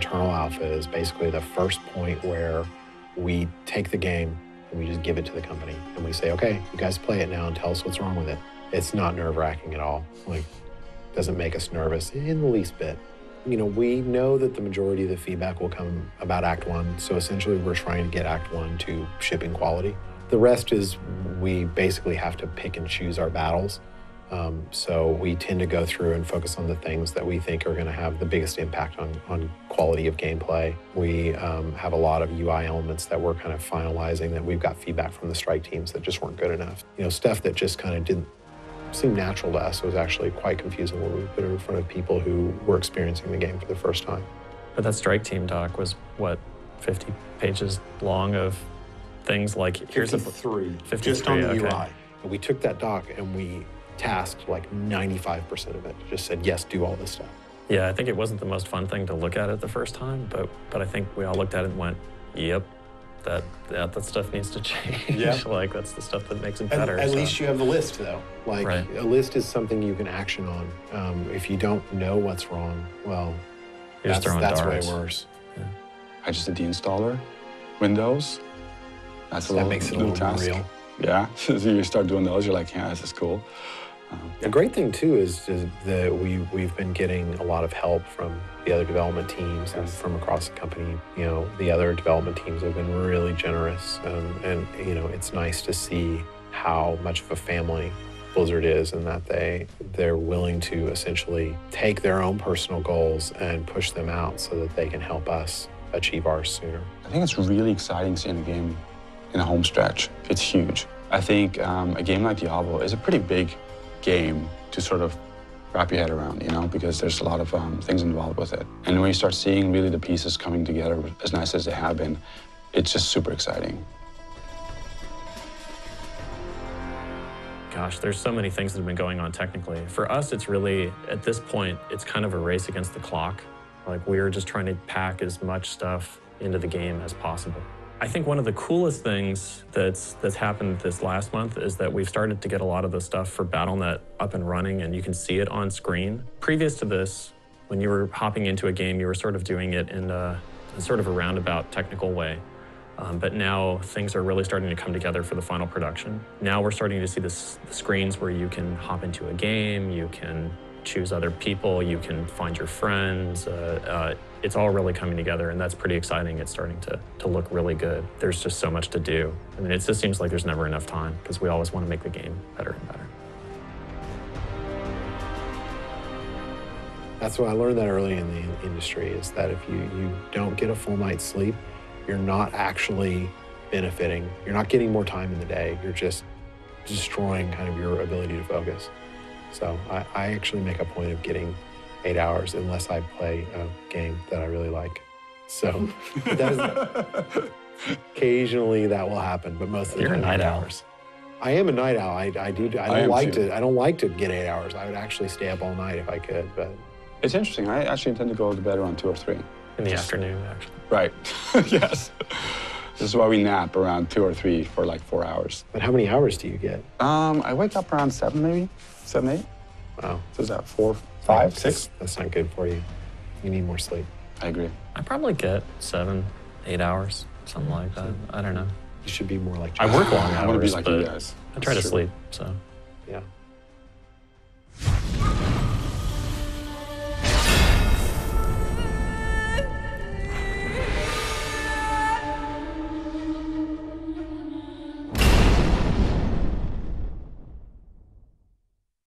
internal alpha is basically the first point where we take the game and we just give it to the company. And we say, okay, you guys play it now and tell us what's wrong with it. It's not nerve-wracking at all. Like, doesn't make us nervous in the least bit. You know, we know that the majority of the feedback will come about Act 1, so essentially we're trying to get Act 1 to shipping quality. The rest is we basically have to pick and choose our battles. So we tend to go through and focus on the things that we think are going to have the biggest impact on quality of gameplay. We have a lot of UI elements that we're kind of finalizing that we've got feedback from the strike teams that just weren't good enough. You know, stuff that just kind of didn't seem natural to us. It was actually quite confusing when we put it in front of people who were experiencing the game for the first time. But that strike team doc was, what, 50 pages long of things like, here's 53, 53 just on the okay. UI. We took that doc and we tasked like 95% of it. Just said, yes, do all this stuff. Yeah, I think it wasn't the most fun thing to look at it the first time, but I think we all looked at it and went, yep, that stuff needs to change. Yeah. Like, that's the stuff that makes it better. At least you have the list, though. Like, right. A list is something you can action on. If you don't know what's wrong, well, that's way worse. Yeah. I just did the installer, Windows. That makes it a little task. more real. Yeah, so you start doing those, you're like, yeah, this is cool. The great thing, too, is that we've been getting a lot of help from the other development teams and from across the company. You know, the other development teams have been really generous. And, you know, it's nice to see how much of a family Blizzard is and that they're willing to essentially take their own personal goals and push them out so that they can help us achieve ours sooner. I think it's really exciting seeing a game in a home stretch. It's huge. I think a game like Diablo is a pretty big game to sort of wrap your head around, you know, because there's a lot of things involved with it. And when you start seeing really the pieces coming together as nice as they have been, it's just super exciting. Gosh, there's so many things that have been going on technically. For us, it's really, at this point, it's kind of a race against the clock. Like, we're just trying to pack as much stuff into the game as possible. I think one of the coolest things that's happened this last month is that we've started to get a lot of the stuff for BattleNet up and running, and you can see it on screen. Previous to this, when you were hopping into a game, you were sort of doing it in sort of a roundabout technical way. But now things are really starting to come together for the final production. Now we're starting to see the screens where you can hop into a game, you can choose other people, you can find your friends. It's all really coming together, and that's pretty exciting. It's starting to look really good. There's just so much to do. I mean, it just seems like there's never enough time because we always want to make the game better and better. That's what I learned that early in the industry, is that if you don't get a full night's sleep, you're not actually benefiting. You're not getting more time in the day. You're just destroying kind of your ability to focus. So I actually make a point of getting 8 hours unless I play a game that I really like. So occasionally that will happen, but most of the time, You're a night owl. hours. I am a night owl. I don't like to get 8 hours. I would actually stay up all night if I could, but. It's interesting. I actually tend to go to bed around 2 or 3. In the afternoon, actually. Right. Yes. This is why we nap around 2 or 3 for like 4 hours. But how many hours do you get? I wake up around 7, maybe 7, 8. Wow. So is that 4, 5, 6? That's not good for you. You need more sleep. I agree. I probably get 7, 8 hours, something like that. I don't know. You should be more like. I work long hours, I want to be like but you guys. I try to sleep, so. Yeah.